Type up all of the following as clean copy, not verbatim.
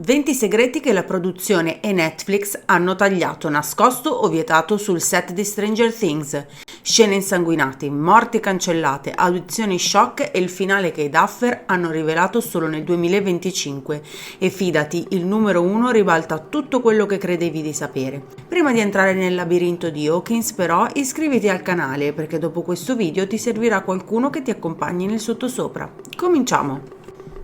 20 segreti che la produzione e Netflix hanno tagliato, nascosto o vietato sul set di Stranger Things. Scene insanguinate, morti cancellate, audizioni shock e il finale che i Duffer hanno rivelato solo nel 2025. E fidati, il numero 1 ribalta tutto quello che credevi di sapere. Prima di entrare nel labirinto di Hawkins, però, iscriviti al canale perché dopo questo video ti servirà qualcuno che ti accompagni nel sottosopra. Cominciamo!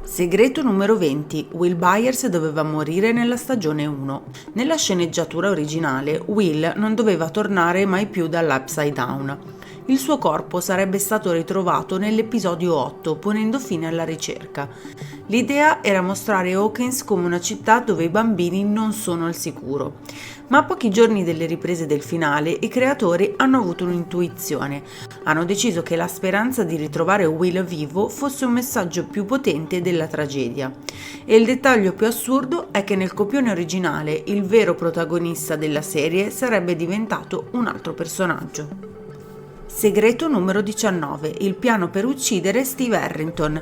Segreto numero 20. Will Byers doveva morire nella stagione 1. Nella sceneggiatura originale, Will non doveva tornare mai più dall'Upside Down. Il suo corpo sarebbe stato ritrovato nell'episodio 8, ponendo fine alla ricerca. L'idea era mostrare Hawkins come una città dove i bambini non sono al sicuro. Ma a pochi giorni delle riprese del finale, i creatori hanno avuto un'intuizione. Hanno deciso che la speranza di ritrovare Will vivo fosse un messaggio più potente della tragedia. E il dettaglio più assurdo è che nel copione originale il vero protagonista della serie sarebbe diventato un altro personaggio. Segreto numero 19. Il piano per uccidere Steve Harrington.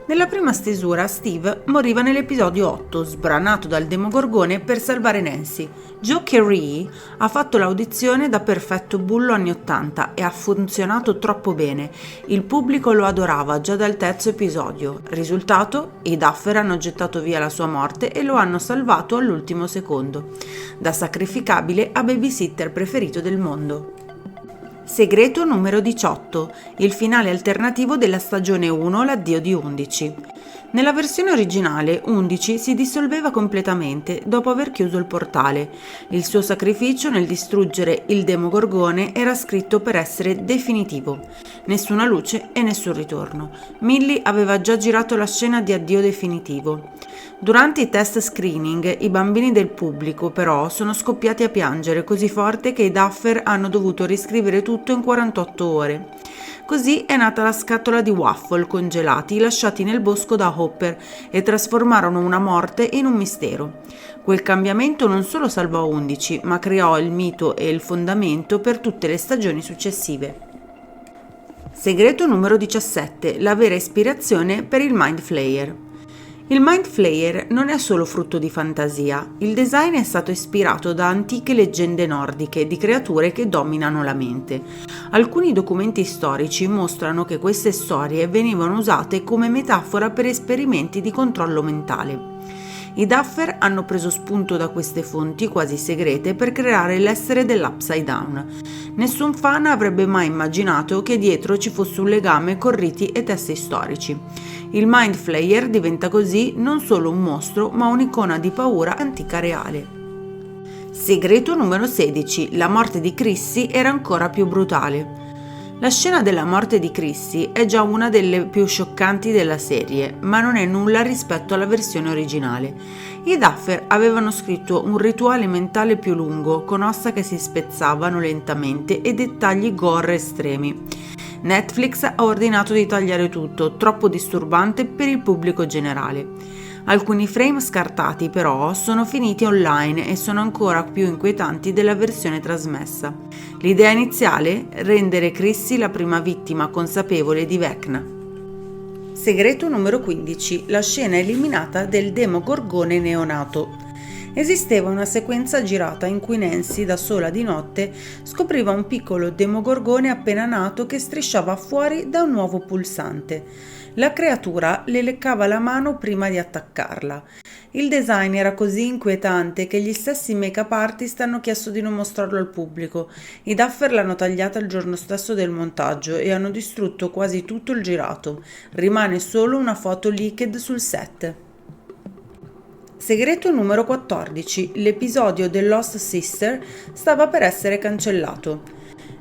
Nella prima stesura Steve moriva nell'episodio 8, sbranato dal Demogorgone per salvare Nancy. Joe Keery ha fatto l'audizione da perfetto bullo anni 80 e ha funzionato troppo bene. Il pubblico lo adorava già dal terzo episodio. Risultato? I Duffer hanno gettato via la sua morte e lo hanno salvato all'ultimo secondo. Da sacrificabile a babysitter preferito del mondo. Segreto numero 18. Il finale alternativo della stagione 1, l'addio di 11. Nella versione originale 11 si dissolveva completamente dopo aver chiuso il portale. Il suo sacrificio nel distruggere il Demogorgone era scritto per essere definitivo. Nessuna luce e nessun ritorno. Millie aveva già girato la scena di addio definitivo. Durante i test screening, i bambini del pubblico però sono scoppiati a piangere così forte che i Duffer hanno dovuto riscrivere tutto in 48 ore. Così è nata la scatola di waffle congelati lasciati nel bosco da Hopper e trasformarono una morte in un mistero. Quel cambiamento non solo salvò 11, ma creò il mito e il fondamento per tutte le stagioni successive. Segreto numero 17. La vera ispirazione per il Mind Flayer. Il Mind Flayer non è solo frutto di fantasia, il design è stato ispirato da antiche leggende nordiche di creature che dominano la mente. Alcuni documenti storici mostrano che queste storie venivano usate come metafora per esperimenti di controllo mentale. I Duffer hanno preso spunto da queste fonti quasi segrete per creare l'essere dell'Upside Down. Nessun fan avrebbe mai immaginato che dietro ci fosse un legame con riti e testi storici. Il Mind Flayer diventa così non solo un mostro, ma un'icona di paura antica reale. Segreto numero 16. La morte di Chrissy era ancora più brutale. La scena della morte di Chrissy è già una delle più scioccanti della serie, ma non è nulla rispetto alla versione originale. I Duffer avevano scritto un rituale mentale più lungo, con ossa che si spezzavano lentamente e dettagli gore estremi. Netflix ha ordinato di tagliare tutto, troppo disturbante per il pubblico generale. Alcuni frame scartati però sono finiti online e sono ancora più inquietanti della versione trasmessa. L'idea iniziale? Rendere Chrissy la prima vittima consapevole di Vecna. Segreto numero 15. La scena eliminata del Demogorgone neonato. Esisteva una sequenza girata in cui Nancy, da sola di notte, scopriva un piccolo Demogorgone appena nato che strisciava fuori da un nuovo pulsante. La creatura le leccava la mano prima di attaccarla. Il design era così inquietante che gli stessi make-up artist hanno chiesto di non mostrarlo al pubblico. I Duffer l'hanno tagliata il giorno stesso del montaggio e hanno distrutto quasi tutto il girato. Rimane solo una foto leaked sul set. Segreto numero 14. L'episodio The Lost Sister stava per essere cancellato.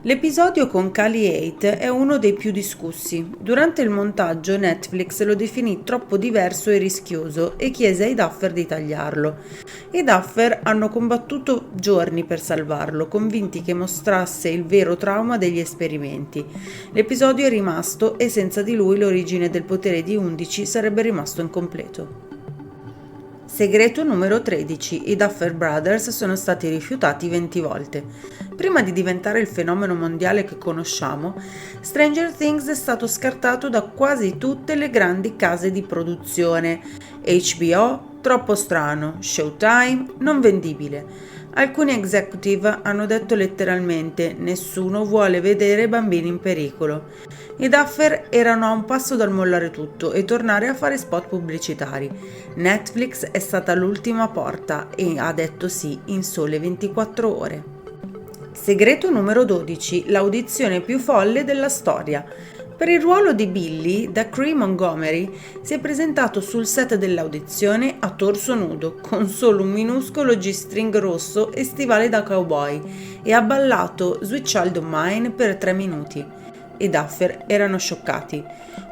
L'episodio con Cally Haight è uno dei più discussi. Durante il montaggio Netflix lo definì troppo diverso e rischioso e chiese ai Duffer di tagliarlo. I Duffer hanno combattuto giorni per salvarlo, convinti che mostrasse il vero trauma degli esperimenti. L'episodio è rimasto e senza di lui l'origine del potere di 11 sarebbe rimasto incompleto. Segreto numero 13. I Duffer Brothers sono stati rifiutati 20 volte. Prima di diventare il fenomeno mondiale che conosciamo, Stranger Things è stato scartato da quasi tutte le grandi case di produzione. HBO, troppo strano, Showtime, non vendibile. Alcuni executive hanno detto letteralmente: nessuno vuole vedere bambini in pericolo. I Duffer erano a un passo dal mollare tutto e tornare a fare spot pubblicitari. Netflix è stata l'ultima porta e ha detto sì in sole 24 ore. Segreto numero 12. L'audizione più folle della storia. Per il ruolo di Billy, Dacre Montgomery si è presentato sul set dell'audizione a torso nudo, con solo un minuscolo G-string rosso e stivali da cowboy, e ha ballato Sweet Child of Mine per 3 minuti. I Duffer erano scioccati.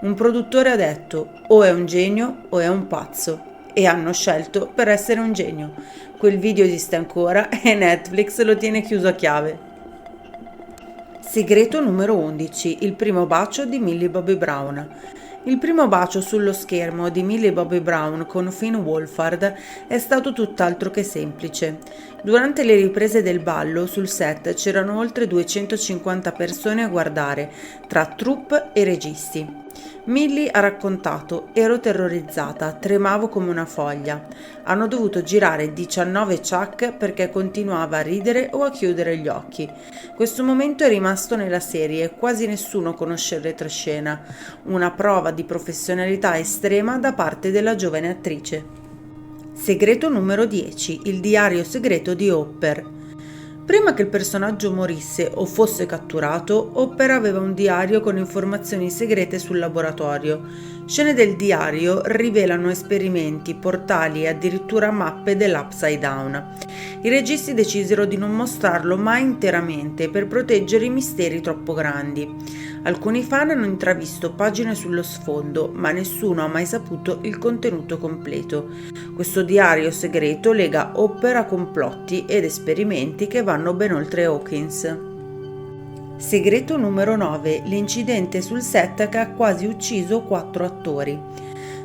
Un produttore ha detto: o è un genio o è un pazzo, e hanno scelto per essere un genio. Quel video esiste ancora e Netflix lo tiene chiuso a chiave. Segreto numero 11. Il primo bacio di Millie Bobby Brown. Il primo bacio sullo schermo di Millie Bobby Brown con Finn Wolfhard è stato tutt'altro che semplice. Durante le riprese del ballo sul set c'erano oltre 250 persone a guardare, tra troupe e registi. Millie ha raccontato: ero terrorizzata, tremavo come una foglia. Hanno dovuto girare 19 chuck perché continuava a ridere o a chiudere gli occhi. Questo momento è rimasto nella serie e quasi nessuno conosce il retroscena, una prova di professionalità estrema da parte della giovane attrice. Segreto numero 10. Il diario segreto di Hopper. Prima che il personaggio morisse o fosse catturato, Hopper aveva un diario con informazioni segrete sul laboratorio. Scene del diario rivelano esperimenti, portali e addirittura mappe dell'Upside Down. I registi decisero di non mostrarlo mai interamente per proteggere i misteri troppo grandi. Alcuni fan hanno intravisto pagine sullo sfondo, ma nessuno ha mai saputo il contenuto completo. Questo diario segreto lega Hopper a complotti ed esperimenti che vanno ben oltre Hawkins. Segreto numero 9. L'incidente sul set che ha quasi ucciso 4 attori.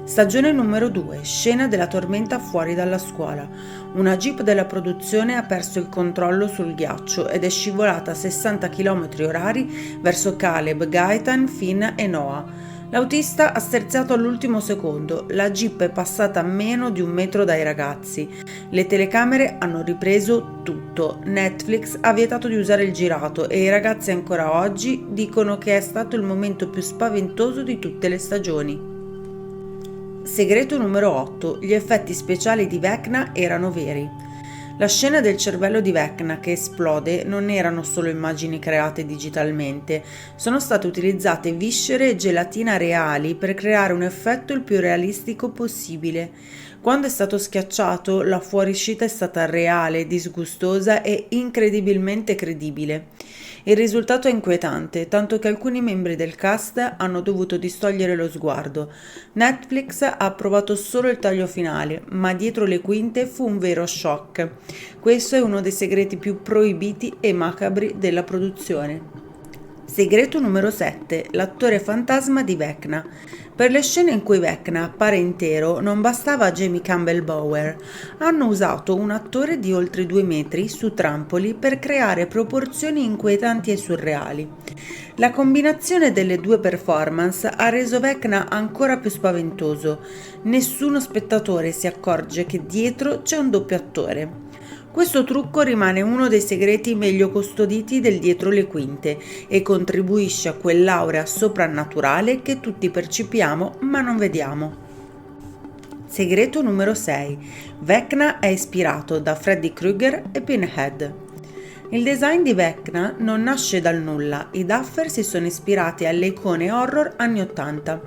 Stagione numero 2. Scena della tormenta fuori dalla scuola. Una jeep della produzione ha perso il controllo sul ghiaccio ed è scivolata a 60 km/h verso Caleb, Gaetan, Finn e Noah. L'autista ha sterzato all'ultimo secondo, la jeep è passata a meno di 1 metro dai ragazzi. Le telecamere hanno ripreso tutto. Netflix ha vietato di usare il girato e i ragazzi ancora oggi dicono che è stato il momento più spaventoso di tutte le stagioni. Segreto numero 8. Gli effetti speciali di Vecna erano veri. La scena del cervello di Vecna che esplode non erano solo immagini create digitalmente, sono state utilizzate viscere e gelatina reali per creare un effetto il più realistico possibile. Quando è stato schiacciato, la fuoriuscita è stata reale, disgustosa e incredibilmente credibile. Il risultato è inquietante, tanto che alcuni membri del cast hanno dovuto distogliere lo sguardo. Netflix ha approvato solo il taglio finale, ma dietro le quinte fu un vero shock. Questo è uno dei segreti più proibiti e macabri della produzione. Segreto numero 7. L'attore fantasma di Vecna. Per le scene in cui Vecna appare intero non bastava a Jamie Campbell Bower. Hanno usato un attore di oltre 2 metri su trampoli per creare proporzioni inquietanti e surreali. La combinazione delle due performance ha reso Vecna ancora più spaventoso. Nessuno spettatore si accorge che dietro c'è un doppio attore. Questo trucco rimane uno dei segreti meglio custoditi del dietro le quinte e contribuisce a quell'aura soprannaturale che tutti percepiamo ma non vediamo. Segreto numero 6. Vecna è ispirato da Freddy Krueger e Pinhead. Il design di Vecna non nasce dal nulla, i Duffer si sono ispirati alle icone horror anni 80.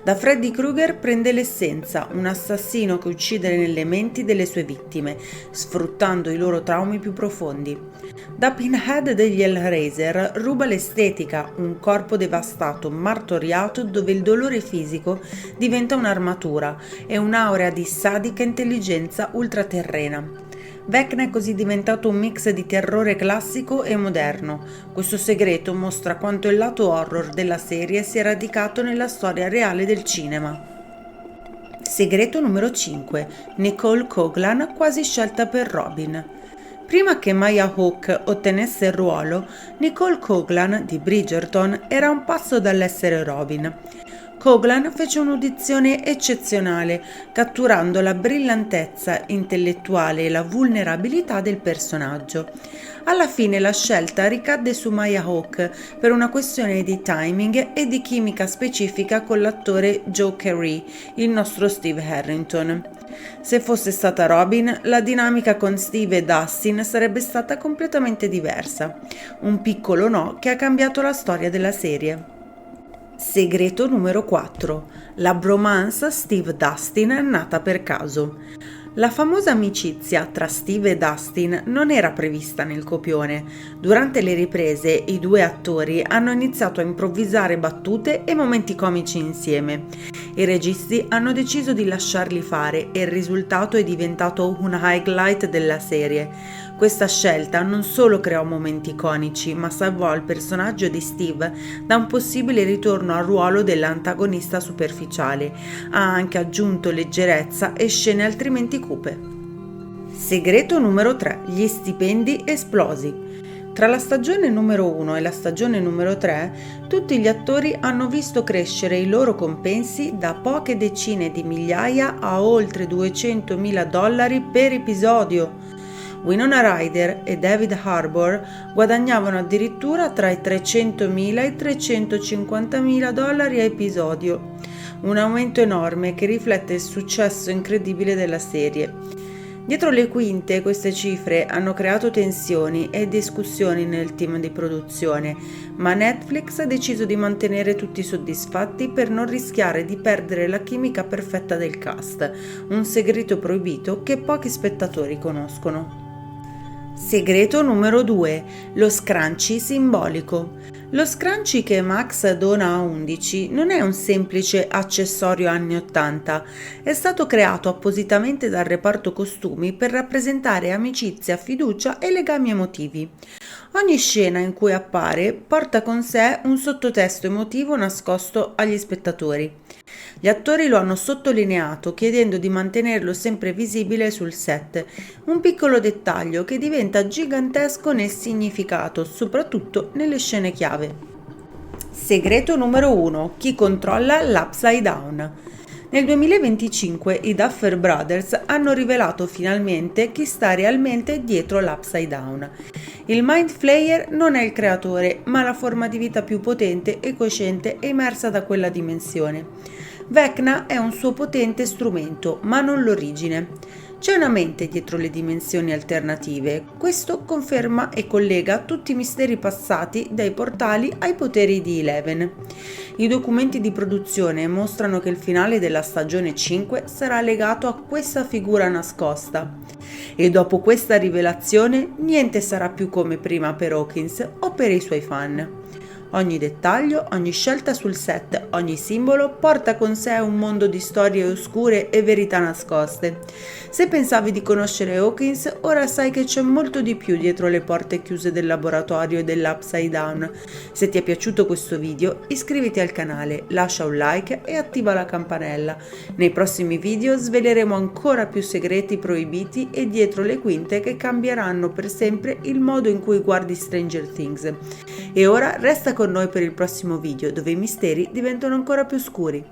Da Freddy Krueger prende l'essenza, un assassino che uccide nelle menti delle sue vittime, sfruttando i loro traumi più profondi. Da Pinhead degli Hellraiser ruba l'estetica, un corpo devastato, martoriato, dove il dolore fisico diventa un'armatura e un'aurea di sadica intelligenza ultraterrena. Vecna è così diventato un mix di terrore classico e moderno. Questo segreto mostra quanto il lato horror della serie sia radicato nella storia reale del cinema. Segreto numero 5. Nicole Coughlan quasi scelta per Robin. Prima che Maya Hawke ottenesse il ruolo, Nicole Coughlan di Bridgerton era a un passo dall'essere Robin. Coughlan fece un'audizione eccezionale, catturando la brillantezza intellettuale e la vulnerabilità del personaggio. Alla fine la scelta ricadde su Maya Hawke per una questione di timing e di chimica specifica con l'attore Joe Carey, il nostro Steve Harrington. Se fosse stata Robin, la dinamica con Steve e Dustin sarebbe stata completamente diversa. Un piccolo no che ha cambiato la storia della serie. Segreto numero 4. La bromance Steve-Dustin è nata per caso. La famosa amicizia tra Steve e Dustin non era prevista nel copione. Durante le riprese i due attori hanno iniziato a improvvisare battute e momenti comici insieme. I registi hanno deciso di lasciarli fare e il risultato è diventato un highlight della serie. Questa scelta non solo creò momenti iconici, ma salvò il personaggio di Steve da un possibile ritorno al ruolo dell'antagonista superficiale. Ha anche aggiunto leggerezza e scene altrimenti cupe. Segreto numero 3. Gli stipendi esplosi. Tra la stagione numero 1 e la stagione numero 3, tutti gli attori hanno visto crescere i loro compensi da poche decine di migliaia a oltre $200.000 per episodio. Winona Ryder e David Harbour guadagnavano addirittura tra i $300.000 e i $350.000 a episodio, un aumento enorme che riflette il successo incredibile della serie. Dietro le quinte queste cifre hanno creato tensioni e discussioni nel team di produzione, ma Netflix ha deciso di mantenere tutti soddisfatti per non rischiare di perdere la chimica perfetta del cast, un segreto proibito che pochi spettatori conoscono. Segreto numero 2. Lo scrunchie simbolico. Lo scrunchie che Max dona a 11 non è un semplice accessorio anni 80, è stato creato appositamente dal reparto costumi per rappresentare amicizia, fiducia e legami emotivi. Ogni scena in cui appare porta con sé un sottotesto emotivo nascosto agli spettatori. Gli attori lo hanno sottolineato chiedendo di mantenerlo sempre visibile sul set, un piccolo dettaglio che diventa gigantesco nel significato, soprattutto nelle scene chiave. Segreto numero 1. Chi controlla l'Upside Down? Nel 2025 i Duffer Brothers hanno rivelato finalmente chi sta realmente dietro l'Upside Down. Il Mind Flayer non è il creatore, ma la forma di vita più potente e cosciente emersa da quella dimensione. Vecna è un suo potente strumento, ma non l'origine. C'è una mente dietro le dimensioni alternative. Questo conferma e collega tutti i misteri passati dai portali ai poteri di Eleven. I documenti di produzione mostrano che il finale della stagione 5 sarà legato a questa figura nascosta. E dopo questa rivelazione niente sarà più come prima per Hawkins o per i suoi fan. Ogni dettaglio, ogni scelta sul set, ogni simbolo porta con sé un mondo di storie oscure e verità nascoste. Se pensavi di conoscere Hawkins, ora sai che c'è molto di più dietro le porte chiuse del laboratorio e dell'Upside Down. Se ti è piaciuto questo video, iscriviti al canale, lascia un like e attiva la campanella. Nei prossimi video sveleremo ancora più segreti proibiti e dietro le quinte che cambieranno per sempre il modo in cui guardi Stranger Things. E ora resta con noi per il prossimo video, dove i misteri diventano ancora più scuri.